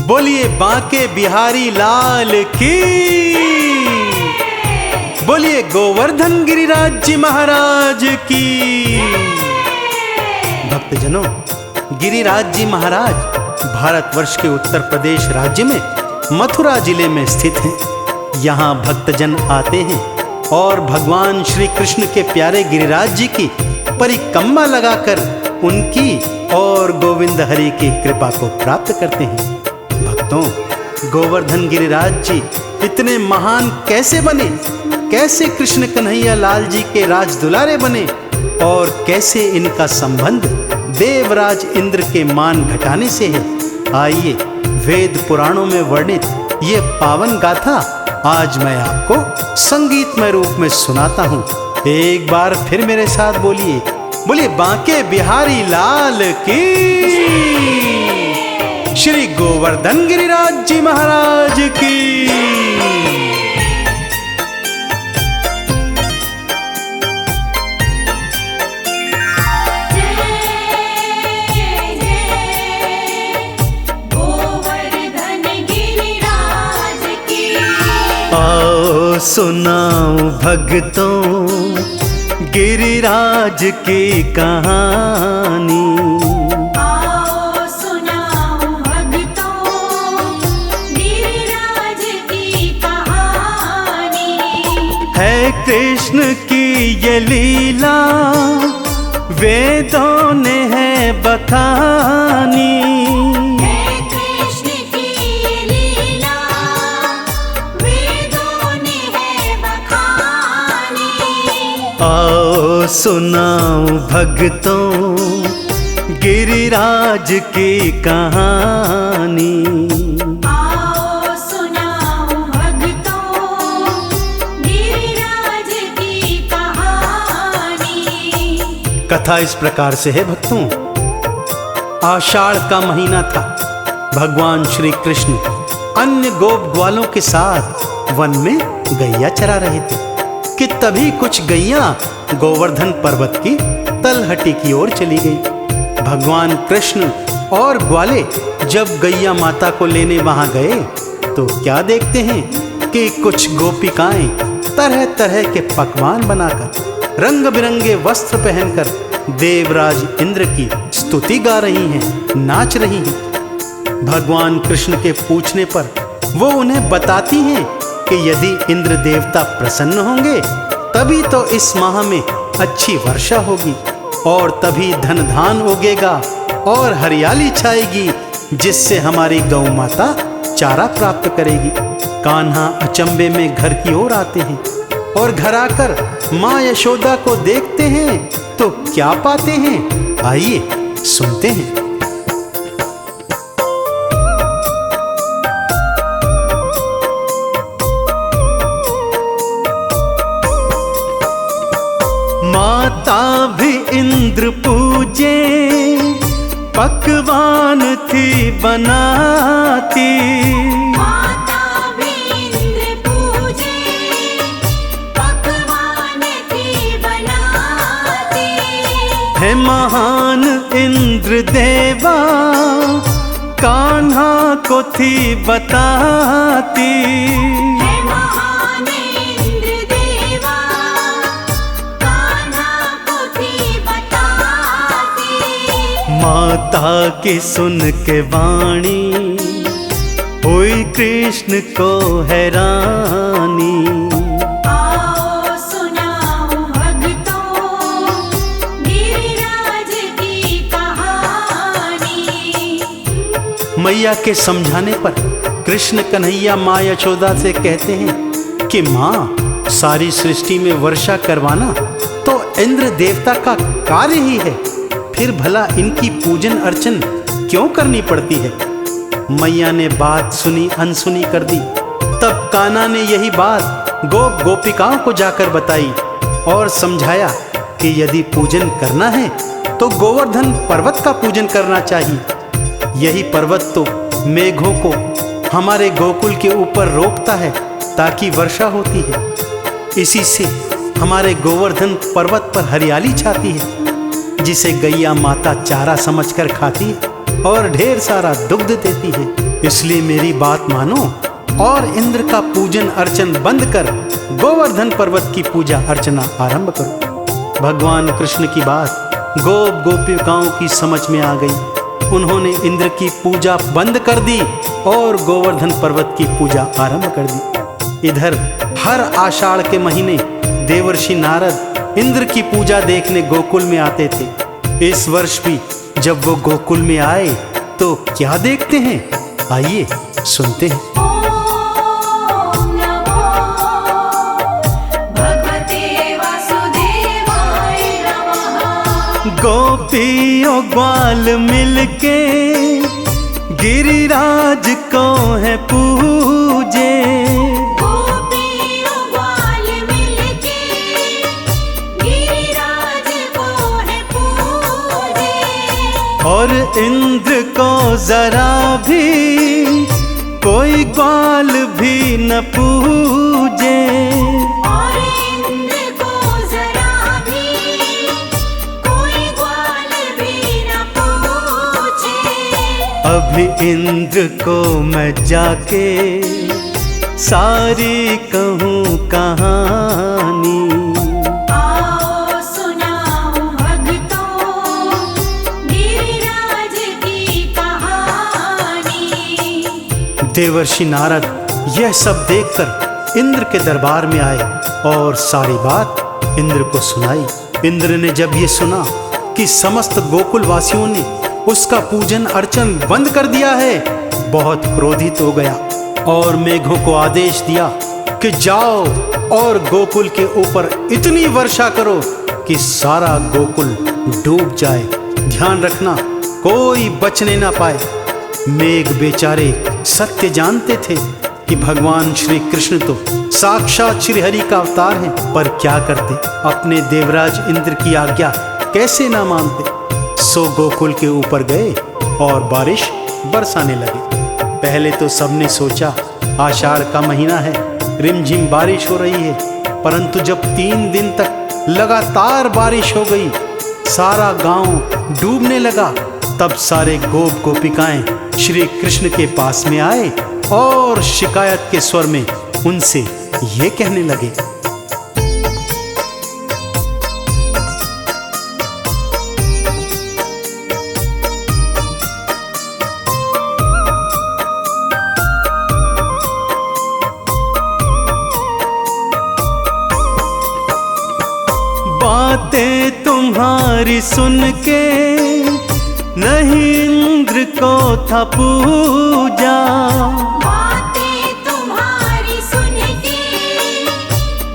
बोलिए बांके बिहारी लाल की, बोलिए गोवर्धन गिरिराज जी महाराज की। भक्तजनों, गिरिराज जी महाराज भारतवर्ष के उत्तर प्रदेश राज्य में मथुरा जिले में स्थित हैं। यहाँ भक्तजन आते हैं और भगवान श्री कृष्ण के प्यारे गिरिराज जी की परिक्रमा लगाकर उनकी और गोविंद हरि की कृपा को प्राप्त करते हैं। भक्तों, गोवर्धन गिरिराज जी इतने महान कैसे बने, कैसे कृष्ण कन्हैया लाल जी के राज दुलारे बने और कैसे इनका संबंध देवराज इंद्र के मान घटाने से है। आइए वेद पुराणों में वर्णित ये पावन गाथा आज मैं आपको संगीतमय रूप में सुनाता हूँ। एक बार फिर मेरे साथ बोलिए, बोलिए बांके बिहारी लाल की, श्री गोवर्धन गिरिराज जी महाराज की। आओ सुनाओ भक्तों गिरिराज की कहानी, आओ सुनाओ भक्तों गिरिराज की कहानी। है कृष्ण की ये लीला वेदों ने है बखानी। आओ सुनाओ भक्तों गिरिराज की कहानी, आओ सुनाओ भक्तों गिरिराज की कहानी। कथा इस प्रकार से है भक्तों। आषाढ़ का महीना था। भगवान श्री कृष्ण अन्य गोप ग्वालों के साथ वन में गैया चरा रहे थे कि तभी कुछ गैया गोवर्धन पर्वत की तलहटी की ओर चली गई। भगवान कृष्ण और ग्वाले जब गैया माता को लेने वहां गए तो क्या देखते हैं कि कुछ गोपिकाएं तरह तरह के पकवान बनाकर रंग बिरंगे वस्त्र पहनकर देवराज इंद्र की स्तुति गा रही हैं, नाच रही हैं। भगवान कृष्ण के पूछने पर वो उन्हें बताती हैं कि यदि इंद्र देवता प्रसन्न होंगे तभी तो इस माह में अच्छी वर्षा होगी और तभी धन धान उगेगा और हरियाली छाएगी, जिससे हमारी गौ माता चारा प्राप्त करेगी। कान्हा अचंबे में घर की ओर आते हैं और घर आकर माँ यशोदा को देखते हैं तो क्या पाते हैं, आइए सुनते हैं। माता भी इंद्र पूजे पकवान थी बनाती, माता भी इंद्र पूजे पकवान थी बनाती। है महान इंद्र देवा कान्हा को थी बताती। है महान इंद्र देवा कान्हा को थी बताती। माता की सुन के वाणी हुई कृष्ण को हैरानी। आओ सुनाओ भक्तों गिरिराज की कहानी। मैया के समझाने पर कृष्ण कन्हैया माँ यशोदा से कहते हैं कि माँ, सारी सृष्टि में वर्षा करवाना तो इंद्र देवता का कार्य ही है, फिर भला इनकी पूजन अर्चन क्यों करनी पड़ती है। मैया ने बात सुनी अनसुनी कर दी। तब कान्हा ने यही बात गोप गोपिकाओं को जाकर बताई और समझाया कि यदि पूजन करना है तो गोवर्धन पर्वत का पूजन करना चाहिए। यही पर्वत तो मेघों को हमारे गोकुल के ऊपर रोकता है ताकि वर्षा होती है। इसी से हमारे गोवर्धन पर्वत पर हरियाली छाती है, जिसे गैया माता चारा समझकर खाती है और ढेर सारा दुग्ध देती है। इसलिए मेरी बात मानो और इंद्र का पूजन अर्चन बंद कर गोवर्धन पर्वत की पूजा अर्चना आरंभ करो। भगवान कृष्ण की बात गोप गोपिकाओं की समझ में आ गई। उन्होंने इंद्र की पूजा बंद कर दी और गोवर्धन पर्वत की पूजा आरंभ कर दी। इधर हर आषाढ़ के महीने देवर्षि नारद इंद्र की पूजा देखने गोकुल में आते थे। इस वर्ष भी जब वो गोकुल में आए तो क्या देखते हैं, आइए सुनते हैं। ॐ नमो भगवते वासुदेवाय नमः। गोपियों ग्वाल मिलके गिरिराज को है पूजे, गोपियों ग्वाल मिलके गिरिराज को है पूजे। और इंद्र को जरा भी कोई ग्वाल भी न पूजे। और इंद्र को जरा भी कोई ग्वाल भी न पूछे। अभी इंद्र को मैं जाके सारी कहूँ कहानी। आओ सुनाऊं भक्तों गिरिराज की कहानी। देवर्षि नारद यह सब देखकर इंद्र के दरबार में आए और सारी बात इंद्र को सुनाई। इंद्र ने जब ये सुना कि समस्त गोकुल वासियों ने उसका पूजन अर्चन बंद कर दिया है, बहुत क्रोधित हो गया और मेघों को आदेश दिया कि जाओ और गोकुल के ऊपर इतनी वर्षा करो कि सारा गोकुल डूब जाए। ध्यान रखना कोई बचने ना पाए। मेघ बेचारे सत्य जानते थे कि भगवान श्री कृष्ण तो साक्षात श्री हरि का अवतार हैं, पर क्या करते, अपने देवराज इंद्र की आज्ञा कैसे ना मानते। सो गोकुल के ऊपर गए और बारिश बरसाने लगे। पहले तो सबने सोचा आषाढ़ का महीना है, रिमझिम बारिश हो रही है, परंतु जब 3 दिन तक लगातार बारिश हो गई, सारा गांव डूबने लगा, तब सारे गोप गोपिकाएं श्री कृष्ण के पास में आए और शिकायत के स्वर में उनसे ये कहने लगे। बातें तुम्हारी सुन के नहीं इंद्र को था पूजा। बातें तुम्हारी सुन के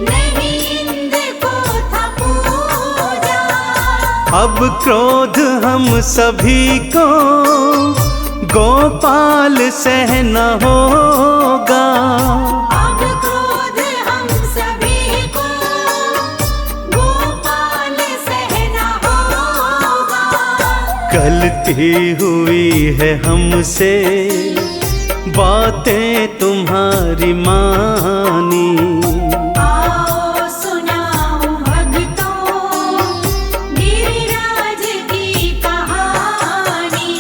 नहीं इंद्र को था पूजा। अब क्रोध हम सभी को गोपाल सहना होगा। अब क्रोध हम सभी को गोपाल सहना होगा। गलती हुई है हमसे, बातें तुम्हारी मानी। आओ सुनाऊं भक्तों गिरिराज की कहानी।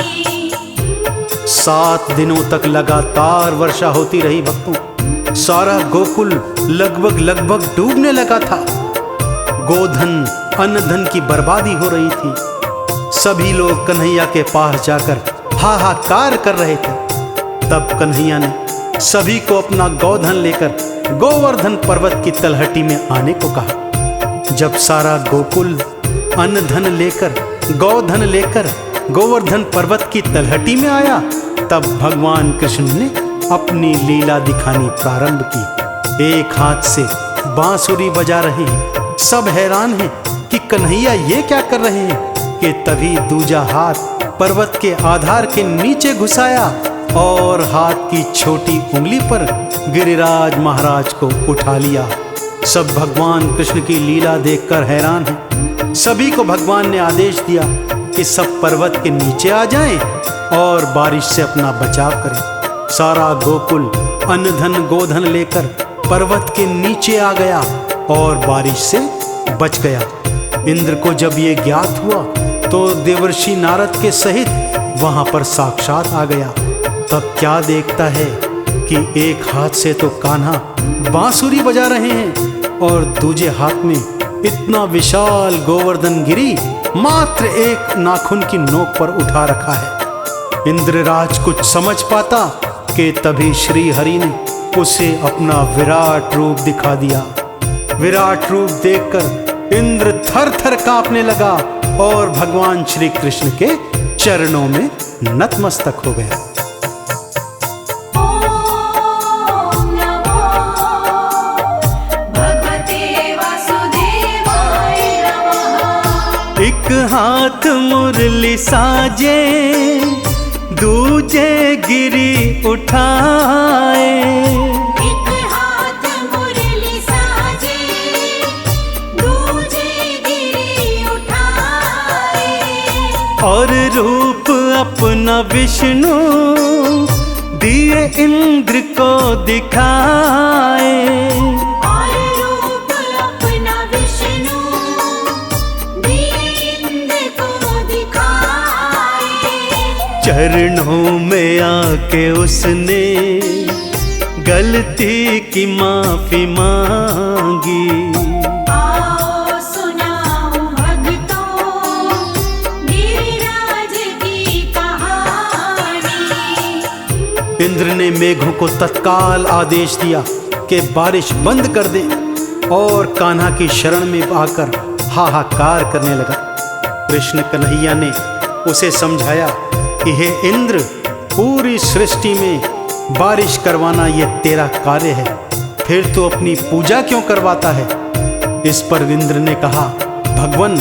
7 दिनों तक लगातार वर्षा होती रही भक्तों। सारा गोकुल लगभग डूबने लगा था। गोधन अन्न धन की बर्बादी हो रही थी। सभी लोग कन्हैया के पास जाकर हाहाकार कर रहे थे। तब कन्हैया ने सभी को अपना गोधन लेकर गोवर्धन पर्वत की तलहटी में आने को कहा। जब सारा गोकुल अन्न धन लेकर गोधन लेकर गोवर्धन पर्वत की तलहटी में आया, तब भगवान कृष्ण ने अपनी लीला दिखानी प्रारंभ की। एक हाथ से बांसुरी बजा रहे हैं। सब हैरान हैं कि कन्हैया ये क्या कर रहे हैं, कि तभी दूजा हाथ पर्वत के आधार के नीचे घुसाया और हाथ की छोटी उंगली पर गिरिराज महाराज को उठा लिया। सब भगवान कृष्ण की लीला देखकर हैरान हैं। सभी को भगवान ने आदेश दिया कि सब पर्वत के नीचे आ जाएं और बारिश से अपना बचाव करें। सारा गोकुल अन्न धन गोधन लेकर पर्वत के नीचे आ गया और बारिश से बच गया। इंद्र को जब ये ज्ञात हुआ तो देवर्षि नारद के सहित वहां पर साक्षात आ गया तब क्या देखता है कि एक हाथ से तो कान्हा बांसुरी बजा रहे हैं और दूजे हाथ में इतना विशाल गोवर्धन गिरी मात्र एक नाखून की नोक पर उठा रखा है। इंद्रराज कुछ समझ पाता कि तभी श्री हरि ने उसे अपना विराट रूप दिखा दिया। विराट रूप देखकर इंद्र थर थर कांपने लगा और भगवान श्री कृष्ण के चरणों में नतमस्तक हो गया। ॐ नमो भगवते वासुदेवाय नमः। एक हाथ मुरली साजे दूजे गिरी उठाए, एक हाथ मुरली साजे दूजे गिरी उठाए, और रूप अपना विष्णु दिए इंद्र को दिखाए। और रूप अपना विष्णु दिए इंद्र को दिखाए। चरणों में आके उसने गलती की माफी मांगी। आओ सुनाऊं भक्तों गिरिराज की कहानी। इंद्र ने मेघों को तत्काल आदेश दिया कि बारिश बंद कर दे और कान्हा की शरण में आकर हाहाकार करने लगा। कृष्ण कन्हैया ने उसे समझाया कि हे इंद्र, पूरी सृष्टि में बारिश करवाना यह तेरा कार्य है, फिर तो अपनी पूजा क्यों करवाता है। इस पर इंद्र ने कहा, भगवन,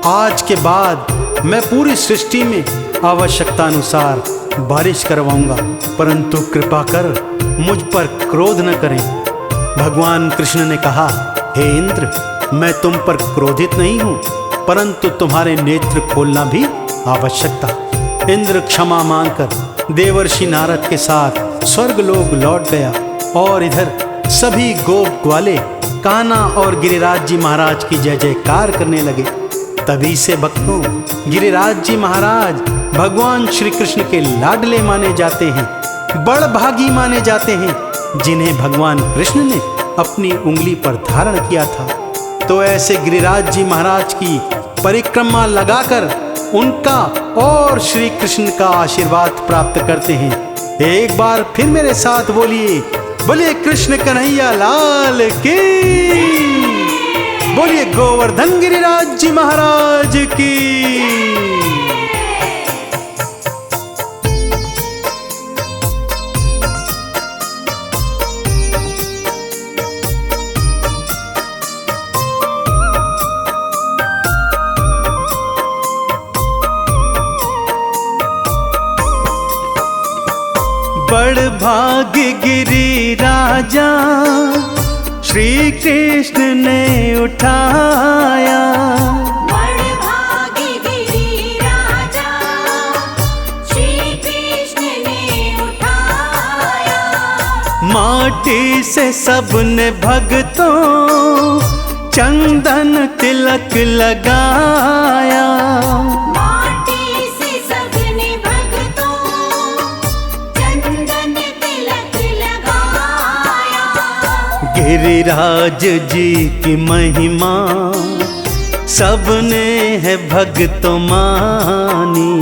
आज के बाद मैं पूरी सृष्टि में आवश्यकता अनुसार बारिश करवाऊंगा, परंतु कृपा कर मुझ पर क्रोध न करें। भगवान कृष्ण ने कहा, हे इंद्र, मैं तुम पर क्रोधित नहीं हूं, परंतु तुम्हारे नेत्र खोलना भी आवश्यक था। इंद्र क्षमा मांगकर देवर्षि नारद के साथ स्वर्गलोक लौट गया और इधर सभी गोप ग्वाले कान्हा और गिरिराज जी महाराज की जय जयकार करने लगे। तभी से भक्तों, गिरिराज जी महाराज भगवान श्री कृष्ण के लाडले माने जाते हैं, बड़ भागी माने जाते हैं, जिन्हें भगवान कृष्ण ने अपनी उंगली पर धारण किया था। तो ऐसे गिरिराज जी महाराज की परिक्रमा लगाकर उनका और श्री कृष्ण का आशीर्वाद प्राप्त करते हैं। एक बार फिर मेरे साथ बोलिए, बोलिए कृष्ण कन्हैया लाल की, बोलिए गोवर्धन गिरिराज जी महाराज की। बड़ भाग गिरी राजा श्री कृष्ण ने उठाया, बड़ भाग गिरी राजा श्री कृष्ण ने उठाया। माटी से सबने भक्तों चंदन तिलक लगाया। गिरिराज जी की महिमा सबने है भक्त मानी।